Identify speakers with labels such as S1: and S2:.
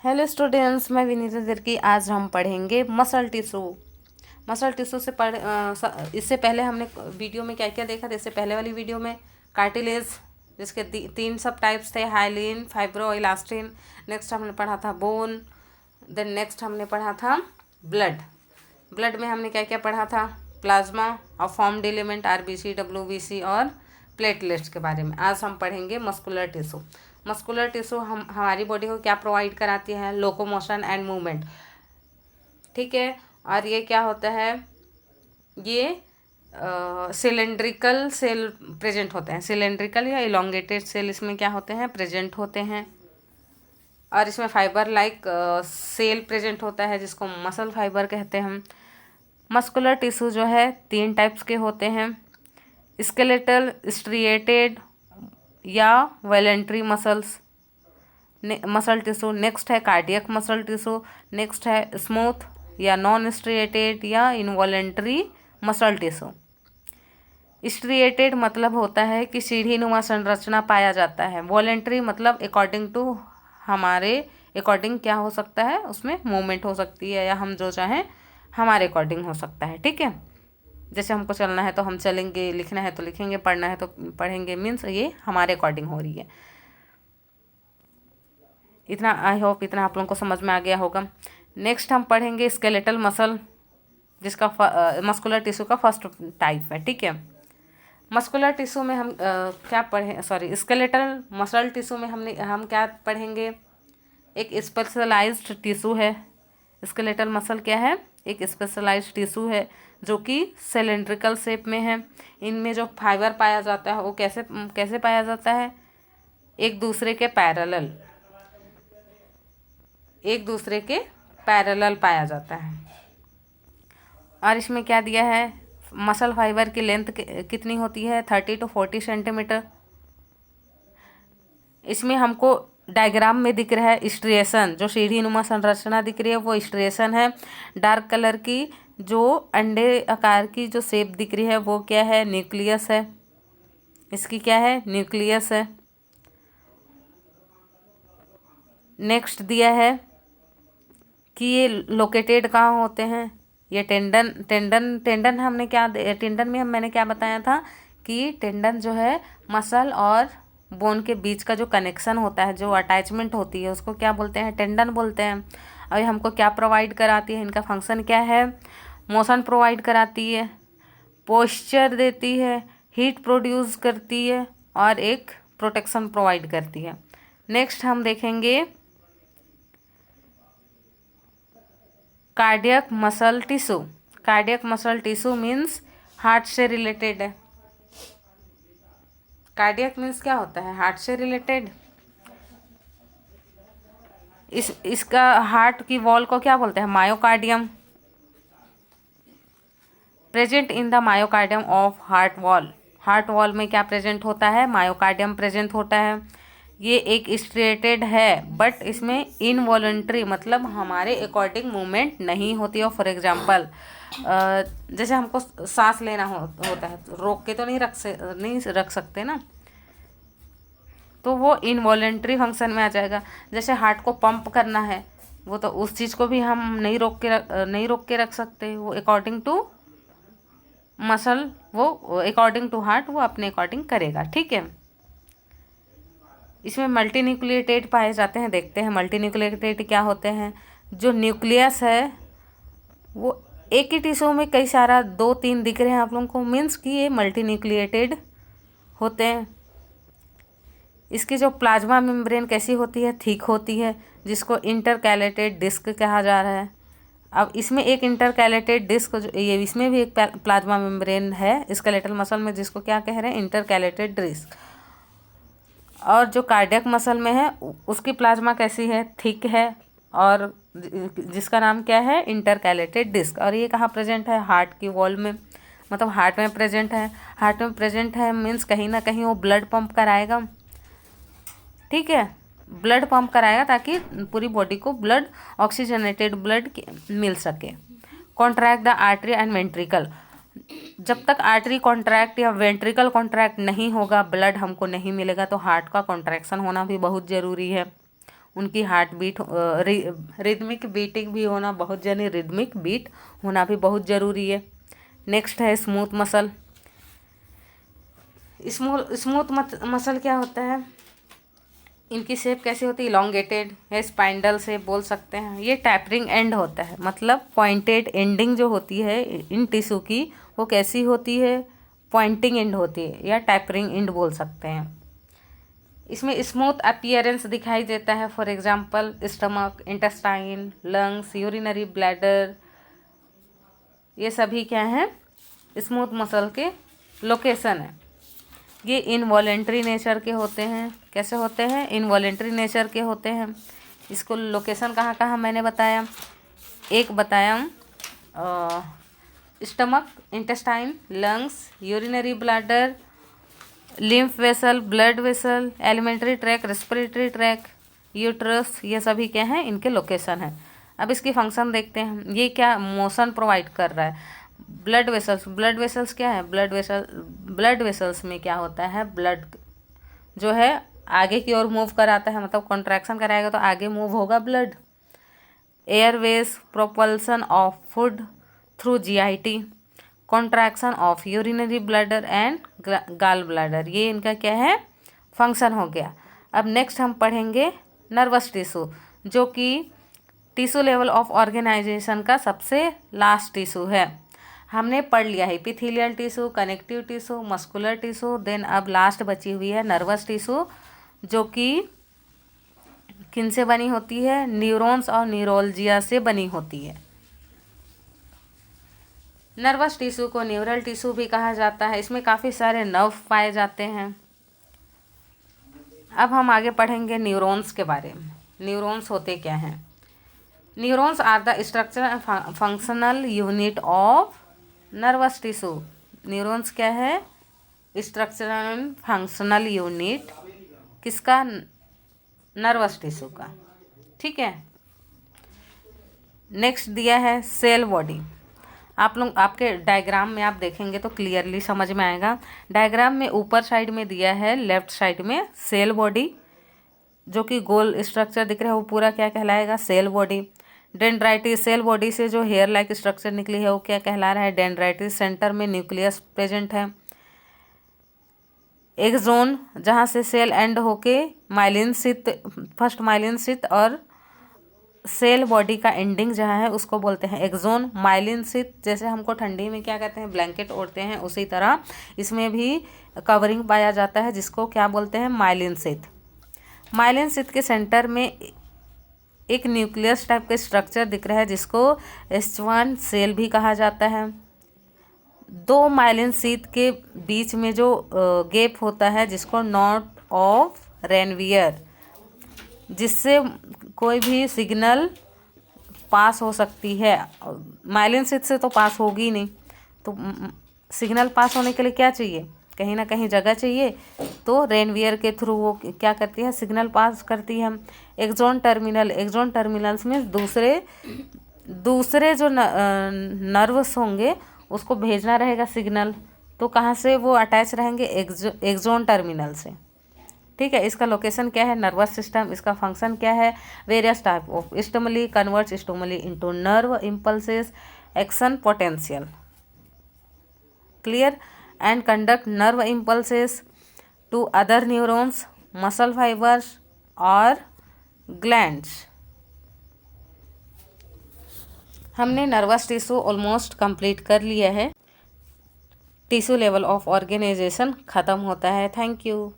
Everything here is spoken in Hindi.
S1: हेलो स्टूडेंट्स, मैं विनीता तिर्की। आज हम पढ़ेंगे मसल टिश्यू। मसल टिश्यू से इससे पहले हमने वीडियो में क्या क्या देखा था। इससे पहले वाली वीडियो में कार्टिलेज, जिसके तीन सब टाइप्स थे, हाइलिन, फाइब्रो, इलास्टिन। नेक्स्ट हमने पढ़ा था बोन। देन नेक्स्ट हमने पढ़ा था ब्लड। ब्लड में हमने क्या क्या पढ़ा था, प्लाज्मा और फॉर्म्ड एलिमेंट, आरबीसी, डब्ल्यूबीसी और प्लेटलेट्स के बारे में। आज हम पढ़ेंगे मस्कुलर टिश्यू। मस्कुलर टिश्यू हमारी बॉडी को क्या प्रोवाइड कराती है, लोकोमोशन एंड मूवमेंट। ठीक है। और ये क्या होता है, ये सिलेंड्रिकल सेल प्रेजेंट होते हैं। सिलेंड्रिकल या इलोंगेटेड सेल इसमें क्या होते हैं, प्रेजेंट होते हैं। और इसमें फाइबर लाइक सेल प्रेजेंट होता है, जिसको मसल फाइबर कहते हैं हम। मस्कुलर टिश्यू जो है 3 टाइप्स के होते हैं, स्केलेटल, स्ट्रिएटेड या voluntary muscles muscle tissue. Next है कार्डियक मसल टिश्यू। नेक्स्ट है स्मूथ या नॉन स्ट्रिएटेड या इनवॉलेंट्री मसल टिश्यू। स्ट्रिएटेड मतलब होता है कि सीढ़ी नुमा संरचना पाया जाता है। वॉलेंट्री मतलब अकॉर्डिंग टू हमारे अकॉर्डिंग क्या हो सकता है, उसमें मूवमेंट हो सकती है, या हम जो चाहें हमारे अकॉर्डिंग हो सकता है। ठीक है। जैसे हमको चलना है तो हम चलेंगे, लिखना है तो लिखेंगे, पढ़ना है तो पढ़ेंगे। मीन्स ये हमारे अकॉर्डिंग हो रही है। इतना आई होप इतना आप लोगों को समझ में आ गया होगा। नेक्स्ट हम पढ़ेंगे स्केलेटल मसल, जिसका मस्कुलर टिश्यू का फर्स्ट टाइप है। ठीक है। मस्कुलर टिश्यू में हम क्या पढ़े, सॉरी, स्केलेटल मसल टिश्यू में हम क्या पढ़ेंगे, एक स्पेशलाइज्ड टिश्यू है। स्केलेटल मसल क्या है, एक स्पेशलाइज्ड टिश्यू है जो कि सिलेंड्रिकल शेप में है। इनमें जो फाइबर पाया जाता है वो कैसे कैसे पाया जाता है, एक दूसरे के पैरेलल पाया जाता है। और इसमें क्या दिया है, मसल फाइबर की लेंथ कितनी होती है, 30 to 40 सेंटीमीटर। इसमें हमको डायग्राम में दिख रहा है स्ट्रिएशन, जो सीढ़ी नुमा संरचना दिख रही है वो स्ट्रिएशन है। डार्क कलर की जो अंडे आकार की जो शेप दिख रही है वो क्या है, न्यूक्लियस है। इसकी क्या है, न्यूक्लियस है। नेक्स्ट दिया है कि ये लोकेटेड कहाँ होते हैं, ये टेंडन हमने क्या, टेंडन में मैंने क्या बताया था कि टेंडन जो है मसल और बोन के बीच का जो कनेक्शन होता है, जो अटैचमेंट होती है, उसको क्या बोलते हैं, टेंडन बोलते हैं। और ये हमको क्या प्रोवाइड कराती है, इनका फंक्शन क्या है, मोशन प्रोवाइड कराती है, पोस्चर देती है, हीट प्रोड्यूस करती है और एक प्रोटेक्शन प्रोवाइड करती है। नेक्स्ट हम देखेंगे cardiac muscle tissue. Cardiac muscle tissue means heart से रिलेटेड है। कार्डियक मीन्स क्या होता है, हार्ट से रिलेटेड। इसका हार्ट की वॉल को क्या बोलते हैं, myocardium. Present in the myocardium of heart wall. Heart wall में क्या प्रेजेंट होता है, मायोकार्डियम प्रेजेंट होता है। ये एक स्ट्रेटेड है, बट इसमें इनवॉलंटरी मतलब हमारे अकॉर्डिंग मूवमेंट नहीं होती है। फॉर एग्जांपल, जैसे हमको सांस लेना होता है तो रोक के तो नहीं रख सकते ना, तो वो इनवॉलंटरी फंक्शन में आ जाएगा। जैसे हार्ट को पंप करना है, वो तो उस चीज़ को भी हम नहीं रोक के रख सकते। वो अकॉर्डिंग टू मसल, वो अकॉर्डिंग टू हार्ट वो अपने अकॉर्डिंग करेगा। ठीक है। इसमें मल्टी न्यूक्लिएटेड पाए जाते हैं। देखते हैं मल्टी न्यूक्लिएटेड क्या होते हैं। जो न्यूक्लियस है वो एक ही टिश्यू में कई सारा 2-3 दिख रहे हैं आप लोगों को, मीन्स कि ये मल्टी न्यूक्लिएटेड होते हैं। इसकी जो प्लाज्मा मेम्ब्रेन कैसी होती है, थिक होती है, जिसको इंटरकैलेटेड डिस्क कहा जा रहा है। अब इसमें एक इंटरकैलेटेड डिस्क, ये इसमें भी एक प्लाज्मा मेम्ब्रेन है स्केलेटल मसल में, जिसको क्या कह रहे हैं, इंटरकैलेटेड डिस्क। और जो कार्डियक मसल में है उसकी प्लाज्मा कैसी है, थिक है, और जिसका नाम क्या है, इंटरकैलेटेड डिस्क। और ये कहाँ प्रेजेंट है, हार्ट की वॉल में, मतलब हार्ट में प्रेजेंट है। हार्ट में प्रेजेंट है मीन्स कहीं ना कहीं वो ब्लड पंप कराएगा। ठीक है, ब्लड पंप कराएगा ताकि पूरी बॉडी को ब्लड, ऑक्सीजनेटेड ब्लड मिल सके। Contract the artery and ventricle. जब तक आर्टरी कॉन्ट्रैक्ट या वेंट्रिकल कॉन्ट्रैक्ट नहीं होगा, ब्लड हमको नहीं मिलेगा, तो हार्ट का कॉन्ट्रैक्शन होना भी बहुत ज़रूरी है। उनकी हार्ट बीट रिदमिक बीटिंग भी होना बहुत जरूरी, रिदमिक बीट होना भी बहुत ज़रूरी है। नेक्स्ट है स्मूथ मसल। स्मूथ मसल क्या होता है, इनकी शेप कैसी होती है, इलोंगेटेड है, स्पाइंडल से बोल सकते हैं। ये टैपरिंग एंड होता है, मतलब पॉइंटेड एंडिंग जो होती है इन टिश्यू की वो कैसी होती है, पॉइंटिंग एंड होती है या टैपरिंग एंड बोल सकते हैं। इसमें स्मूथ अपीयरेंस दिखाई देता है, for example stomach, intestine, lungs, urinary bladder, ये सभी क्या हैं, स्मूथ मसल के लोकेशन है। ये इनवॉलेंट्री नेचर के होते हैं। कैसे होते हैं, इनवॉलेंट्री नेचर के होते हैं। इसको लोकेशन कहाँ कहाँ मैंने बताया, एक बताया stomach, intestine, lungs, urinary bladder, lymph vessel, blood vessel, alimentary tract, respiratory tract, uterus, ये सभी क्या हैं, इनके लोकेशन हैं। अब इसकी फंक्शन देखते हैं। ये क्या मोशन प्रोवाइड कर रहा है, ब्लड वेसल्स क्या है, ब्लड वेसल्स में क्या होता है, ब्लड जो है आगे की ओर मूव कराता है, मतलब कॉन्ट्रैक्शन कराएगा तो आगे मूव होगा blood. Airways, propulsion of food through GIT, contraction of urinary bladder and gall bladder, ये इनका क्या है, फंक्शन हो गया। अब नेक्स्ट हम पढ़ेंगे नर्वस टिश्यू, जो कि टिश्यू लेवल ऑफ ऑर्गेनाइजेशन का सबसे लास्ट टिश्यू है। हमने पढ़ लिया है epithelial tissue, connective tissue, muscular tissue, then अब लास्ट बची हुई है नर्वस टिश्यू, जो कि किन से बनी होती है, न्यूरॉन्स और न्यूरोलजिया से बनी होती है। नर्वस टिश्यू को न्यूरल टिश्यू भी कहा जाता है। इसमें काफ़ी सारे नर्व पाए जाते हैं। अब हम आगे पढ़ेंगे न्यूरॉन्स के बारे में। न्यूरॉन्स होते क्या हैं, neurons are the structure and functional unit of nervous tissue. Neurons क्या है, स्ट्रक्चरल एंड फंक्शनल यूनिट किसका, नर्वस टिश्यू का। ठीक है, नेक्स्ट दिया है सेल बॉडी। आप लोग आपके डायग्राम में आप देखेंगे तो क्लियरली समझ में आएगा। डायग्राम में ऊपर साइड में दिया है, लेफ्ट साइड में सेल बॉडी, जो कि गोल स्ट्रक्चर दिख रहा है वो पूरा क्या कहलाएगा, सेल बॉडी। डेंड्राइटिस, सेल बॉडी से जो हेयर लाइक स्ट्रक्चर निकली है वो क्या कहला रहा है, डेंड्राइटिस। सेंटर में न्यूक्लियस प्रेजेंट है। एक जोन जहाँ से सेल एंड होके myelin sheath, first myelin sheath और सेल बॉडी का एंडिंग जहाँ है उसको बोलते हैं एक्सोन। माइलिन शीथ, जैसे हमको ठंडी में क्या कहते हैं, ब्लैंकेट ओढ़ते हैं, उसी तरह इसमें भी कवरिंग पाया जाता है जिसको क्या बोलते हैं, माइलिन शीथ। माइलिन शीथ के सेंटर में एक न्यूक्लियस टाइप का स्ट्रक्चर दिख रहा है जिसको एस्चवान सेल भी कहा जाता है। दो माइलिन शीथ के बीच में जो गैप होता है जिसको नॉट ऑफ रेनवियर, जिससे कोई भी सिग्नल पास हो सकती है। माइलिन शीथ से तो पास होगी नहीं, तो सिग्नल पास होने के लिए क्या चाहिए, कहीं ना कहीं जगह चाहिए, तो रेनवियर के थ्रू वो क्या करती है, सिग्नल पास करती है। एक्सोन टर्मिनल्स में दूसरे जो नर्व्स होंगे उसको भेजना रहेगा सिग्नल, तो कहाँ से वो अटैच रहेंगे, एक्सोन टर्मिनल से। ठीक है, इसका लोकेशन क्या है, नर्वस सिस्टम। इसका फंक्शन क्या है, various type of stimuli converts stimuli into nerve impulses, action potential, clear, and conduct nerve impulses to other neurons, muscle fibers or glands। हमने नर्वस टिश्यू ऑलमोस्ट कंप्लीट कर लिया है। टिश्यू लेवल ऑफ ऑर्गेनाइजेशन ख़त्म होता है। Thank you.